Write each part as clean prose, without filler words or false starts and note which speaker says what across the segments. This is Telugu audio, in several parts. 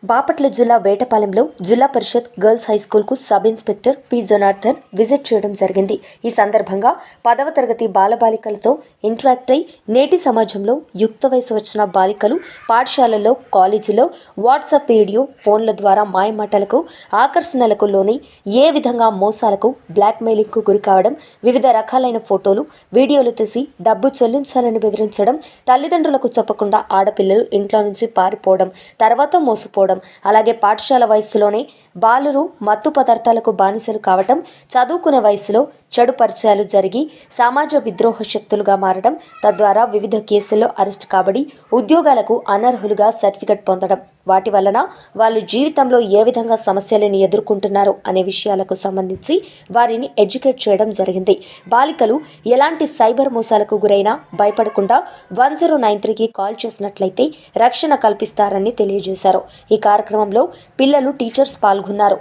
Speaker 1: బాపట్ల జిల్లా వేటపాలెంలో జిల్లా పరిషత్ గర్ల్స్ హై స్కూల్కు sub inspector P Janardhan visit చేయడం జరిగింది. ఈ సందర్భంగా 10వ తరగతి బాలబాలికలతో ఇంటరాక్ట్ అయి నేటి సమాజంలో యుక్త వయసు వచ్చిన బాలికలు పాఠశాలల్లో, కాలేజీలో వాట్సాప్ వీడియో, ఫోన్ల ద్వారా మాయమాటలకు, ఆకర్షణలకు లోని ఏ విధంగా మోసాలకు, బ్లాక్మెయిలింగ్కు గురి కావడం, వివిధ రకాలైన ఫోటోలు, వీడియోలు తీసి డబ్బు చెల్లించాలని బెదిరించడం, తల్లిదండ్రులకు చెప్పకుండా ఆడపిల్లలు ఇంట్లో నుంచి పారిపోవడం, తర్వాత మోసపోవడం, అలాగే పాఠశాల వయస్సులోనే బాలురు మత్తు పదార్థాలకు బానిసలు కావటం, చదువుకునే వయసులో చెడు పరిచయాలు జరిగి సమాజ విద్రోహ శక్తులుగా మారడం, తద్వారా వివిధ కేసుల్లో అరెస్ట్ కాబడి ఉద్యోగాలకు అనర్హులుగా సర్టిఫికెట్ పొందడం, వాటి వలన వాళ్ళు జీవితంలో ఏ విధంగా సమస్యలను ఎదుర్కొంటున్నారు అనే విషయాలకు సంబంధించి వారిని ఎడ్యుకేట్ చేయడం జరిగింది. బాలికలు ఎలాంటి సైబర్ మోసాలకు గురైనా భయపడకుండా 1093కి కాల్ చేసినట్లయితే రక్షణ కల్పిస్తారని తెలియజేశారు. ఈ కార్యక్రమంలో పిల్లలు, టీచర్స్ పాల్గొన్నారు.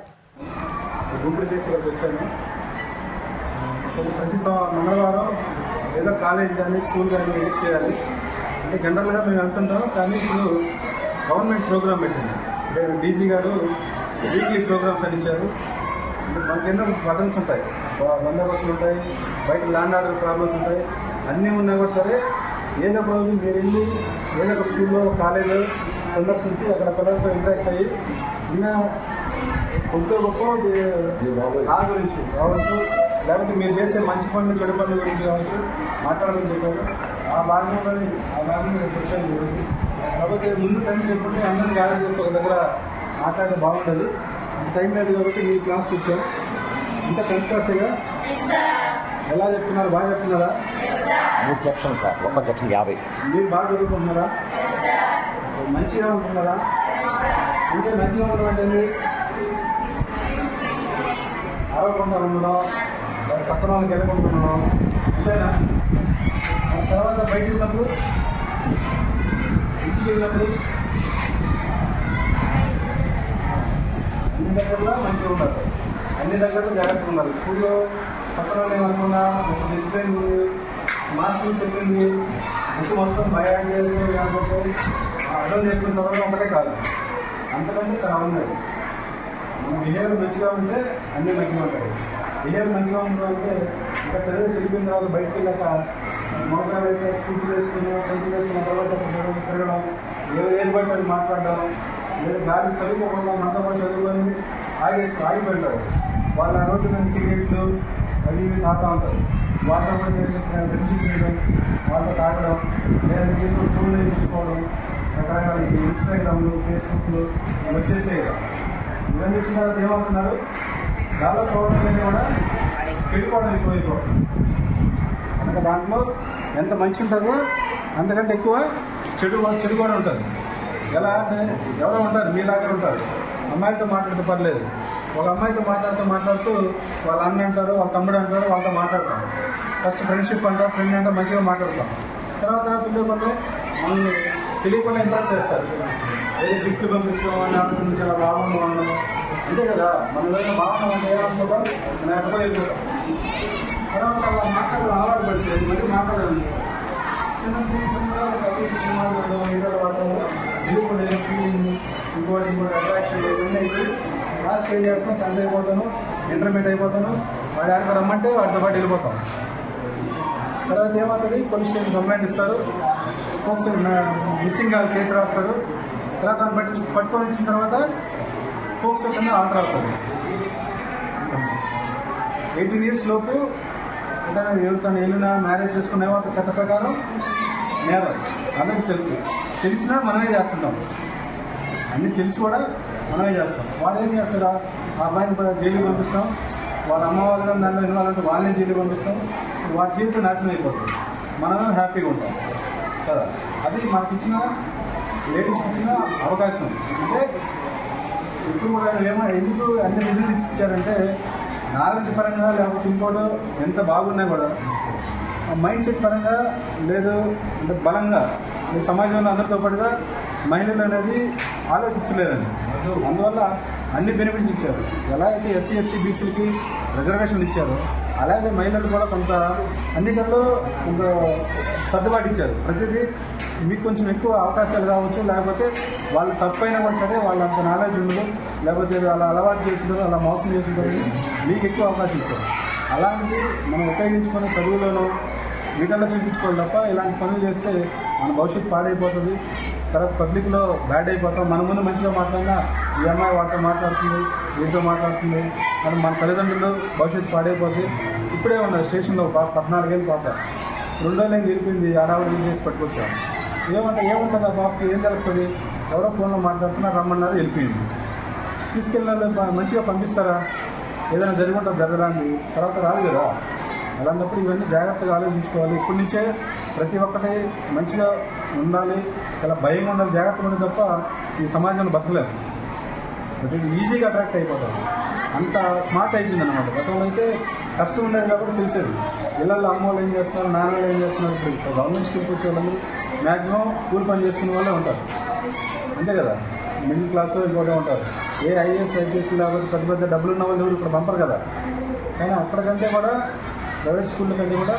Speaker 2: ప్రతి మంగళవారం ఏదో కాలేజ్ కానీ స్కూల్ కానీ విజిట్ చేయాలి అంటే జనరల్గా మేము వెళ్తుంటాం. కానీ ఇప్పుడు గవర్నమెంట్ ప్రోగ్రామ్ పెట్టింది. డీజీ గారు వీక్లీ ప్రోగ్రామ్స్ అని ఇచ్చారు. మనకి ఎన్నో బటన్స్ ఉంటాయి, బందోబస్తులు ఉంటాయి, బయట ల్యాండ్ ఆర్డర్ ప్రాబ్లమ్స్ ఉంటాయి. అన్నీ ఉన్నా కూడా సరే ఏదో ఒక రోజు మీరు వెళ్ళి ఏదో ఒక స్కూల్లో, కాలేజీలో సందర్శించి అక్కడ పిల్లలతో ఇంటరాక్ట్ అయ్యి ఇంకా కొంత గొప్ప ఆ గురించి కావచ్చు, లేకపోతే మీరు చేసే మంచి పనులు, చెడు పనుల గురించి కావచ్చు మాట్లాడమని చెప్పారు. ఆ భాగంగా వచ్చాను జరిగింది. కాకపోతే ముందు టైం చెప్పుకుంటే అందరినీ గ్యాదర్ చేసి ఒక దగ్గర మాట్లాడితే బాగుంటుంది. టైం లేదు కాబట్టి మీ క్లాస్కి వచ్చాం. ఇంకా 10th క్లాసేగా ఎలా చెప్తున్నారు? బాగా చెప్తున్నారా?
Speaker 3: 3 సెక్షన్ సార్, ఒక సెక్షన్ 50.
Speaker 2: మీరు బాగా చదువుకుంటున్నారా? మంచిగా ఉంటున్నారా? అంటే మంచిగా ఉండడం అంటే అరవకుండా ఉండడం, పక్కన వాళ్ళకి వెళ్ళకుంటున్నాం అంతేనా? తర్వాత బయటికి వెళ్ళినప్పుడు, ఇంటికి వెళ్ళినప్పుడు అన్ని దగ్గరలో మంచిగా ఉండాలి, అన్ని దగ్గరలో జాగ్రత్తగా ఉండాలి. స్కూల్లో పక్కన వాళ్ళు ఏమనుకున్నా ఒక డిసిప్లిన్ ఉంది, మాస్టర్ చెప్పింది బుక్ మొత్తం బయాడ్ చేసి లేకపోతే అర్థం చేసుకుని చదవడం ఒకటే కాదు, అంతకంటే చాలా ఉన్నాయి. మన బిహేవియర్ మంచిగా ఉంటే అన్నీ మంచిగా ఉంటాయి. బిహేవియర్ మంచిగా ఉండాలంటే ఇంకా చదివి వెళ్ళిపోయిన తర్వాత బయటకు వెళ్ళాక మోటార్ అయితే స్కూటీ వేసుకుని, సైకిల్ వేసుకున్న తర్వాత తిరగడం, ఏది పడితే అది మాట్లాడడం, లేదా గాలి చదువుకోకుండా మనతో పాటు చదువుకొని ఆగిపోయింటారు. వాళ్ళ రోడ్డు మీద సిగరెట్లు అవి ఇవి తాగుతూ ఉంటారు. వాళ్ళతో పాటు ఫ్రెండ్షిప్ చేయడం, వాళ్ళతో తాగడం, లేదా దీంట్లో ఫోన్లు తీసుకోవడం, రకరకాల ఇన్స్టాగ్రామ్లు, ఫేస్బుక్లు వచ్చేసేవి. ఇవన్నీ వచ్చిన తర్వాత ఏమవుతున్నారు? దానిలో పోవడం కూడా చెడిపోవడం ఎక్కువైపోవడం. అందుకే దాంట్లో ఎంత మంచి ఉంటుందో అంతకంటే ఎక్కువ చెడు కూడా ఉంటుంది. ఎలా అంటే ఎవరో ఉంటారు, మీలాగే ఉంటారు. అమ్మాయితో మాట్లాడితే పర్లేదు, ఒక అమ్మాయితో మాట్లాడుతూ వాళ్ళ అన్న అంటారు, వాళ్ళ తమ్ముడు అంటారు, వాళ్ళతో మాట్లాడతాం. ఫస్ట్ ఫ్రెండ్షిప్ అంటారు, ఫ్రెండ్ అంటే మంచిగా మాట్లాడతాం. తర్వాత ఉండే కొన్ని మనల్ని తెలియకుండా ఇంప్రెస్ చేస్తారు. ఏదో గిఫ్ట్ పంపిస్తామని అక్కడ నుంచి అలా బాగుంది ఉండడం అంతే కదా. మన ఏదైనా బాగుంది అంటే ఏమనుకుంటాం, మనం ఎక్కడ వెళ్ళిపోతాం. తర్వాత అలా మాట్లాడడం అలవాటు పడితే మళ్ళీ మాట్లాడాలి. సినిమాలు హీరోలు వాడటం, తెలియకుండా ఇంకోటి అట్రాక్షన్ ఇవన్నీ అయితే లాస్ట్ ఏం చేస్తాం, 10th అయిపోతాను, ఇంటర్మీడియట్ అయిపోతాను, వాడి ఆడికి రమ్మంటే వాడితో పాటు వెళ్ళిపోతాం. తర్వాత ఏమవుతుంది, పోలీస్ స్టేషన్ కంప్లైంట్ ఇస్తారు, మిస్సింగ్ కేసు రాస్తారు. తర్వాత పట్టుకొని వచ్చిన తర్వాత ఫోక్స్ కింద ఆర్డర్ అవుతుంది. 18 years లోపు ఏదైనా ఎవరితో వెళ్ళినా మ్యారేజ్ చేసుకునే వాళ్ళ చట్ట ప్రకారం నేరం. అందరికీ తెలిసినా మనమే చేస్తుంటాం, అన్నీ తెలిసి కూడా మనమే చేస్తాం. వాడు ఏం చేస్తాడా, ఆ అబ్బాయిని జైలుకి పంపిస్తాం, వాళ్ళ అమ్మ వాళ్ళు దాంట్లో ఇన్వాల్వ్ అంటే వాళ్ళని జైలుకి పంపిస్తాం. వాడి జీవితం నాశనం అయిపోతుంది, మనమే హ్యాపీగా ఉంటాం కదా. అది మనకిచ్చిన లేడీస్కి ఇచ్చిన అవకాశం. అంటే ఇప్పుడు కూడా ఎందుకు అన్ని రిజల్ట్స్ ఇచ్చారంటే నాలెడ్జ్ పరంగా, లేకపోతే ఇంకోటి ఎంత బాగున్నా కూడా మైండ్ సెట్ పరంగా లేదు అంటే బలంగా సమాజంలో అందరితో పాటుగా మహిళలు అనేది ఆలోచించలేదండి. అందువల్ల అన్ని బెనిఫిట్స్ ఇచ్చారు. ఎలా అయితే SC, ST, BCలకి రిజర్వేషన్లు ఇచ్చారో అలాగే మహిళలు కూడా కొంత అన్నిటిలో కొంత సర్దుబాటు ఇచ్చారు. ప్రతిదీ మీకు కొంచెం ఎక్కువ అవకాశాలు కావచ్చు, లేకపోతే వాళ్ళు తప్పైనా కూడా సరే వాళ్ళు అంత నాలెడ్జ్ ఉండదు, లేకపోతే అలా అలవాటు చేసింటారు, అలా మోసం చేసింటారు, మీకు ఎక్కువ అవకాశం ఇచ్చారు. అలాంటిది మనం ఉపయోగించుకొని చదువులోనూ వీటల్లో చూపించుకోవాలి తప్ప ఇలాంటి పనులు చేస్తే మన భవిష్యత్తు పాడైపోతుంది. తర్వాత పబ్లిక్లో బ్యాడ్ అయిపోతాం. మన ముందు మంచిగా మాట్లాడినా ఈ అమ్మాయి వాటితో మాట్లాడుతుంది, వీటితో మాట్లాడుతుంది అని మన తల్లిదండ్రులు భవిష్యత్తు పాడైపోతుంది. ఇప్పుడే ఉన్నారు స్టేషన్లో 14 ఏళ్ళు పాప, 2 రోజులు గెలిపింది, ఆడావిడ చేసి పట్టుకొచ్చాం. ఏముంటుంది ఆ బాబుకి, ఏం తెలుస్తుంది? ఎవరో ఫోన్లో మాట్లాడుతున్నారు, రమ్మన్నారు, వెళ్ళిపోయింది. తీసుకెళ్ళిన మంచిగా పంపిస్తారా? ఏదైనా జరిగి ఉంటుంది, జరగడానికి తర్వాత రాదు కదా. అలాంటప్పుడు ఇవన్నీ జాగ్రత్తగా ఆలోచించుకోవాలి. ఇప్పటి నుంచే ప్రతి ఒక్కటి మంచిగా ఉండాలి, చాలా భయంగా ఉండాలి, జాగ్రత్తగా ఉండాలి తప్ప ఈ సమాజంలో బతకలేదు. ప్రతి ఈజీగా అట్రాక్ట్ అయిపోతారు, అంత స్మార్ట్ అయిపోయింది అనమాట. గతంలో అయితే కష్టం ఉండేది కాబట్టి తెలిసేది. ఇళ్ళల్లో అమ్మోళ్ళు ఏం చేస్తున్నారు, నాన్నలు ఏం చేస్తున్నారు. ఇప్పుడు గవర్నమెంట్ స్కూల్కి వచ్చే వాళ్ళందరూ మ్యాక్సిమం స్కూల్ పని చేసుకునే వాళ్ళే ఉంటారు, అంతే కదా. మిడిల్ క్లాస్ ఇంకోటే ఉంటారు. ఏ ఐఏఎస్ ఐపీఎస్ లేకపోతే పెద్ద పెద్ద డబ్బులు ఉన్న వాళ్ళు ఎవరు ఇక్కడ పంపరు కదా. కానీ అక్కడికంటే కూడా ప్రైవేట్ స్కూళ్ళ కంటే కూడా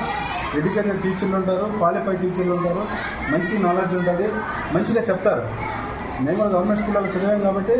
Speaker 2: ఎడ్యుకేటెడ్ టీచర్లు ఉంటారు, క్వాలిఫైడ్ టీచర్లు ఉంటారు, మంచి నాలెడ్జ్ ఉంటుంది, మంచిగా చెప్తారు. మేము కూడా గవర్నమెంట్ స్కూల్లో చదివాం కాబట్టి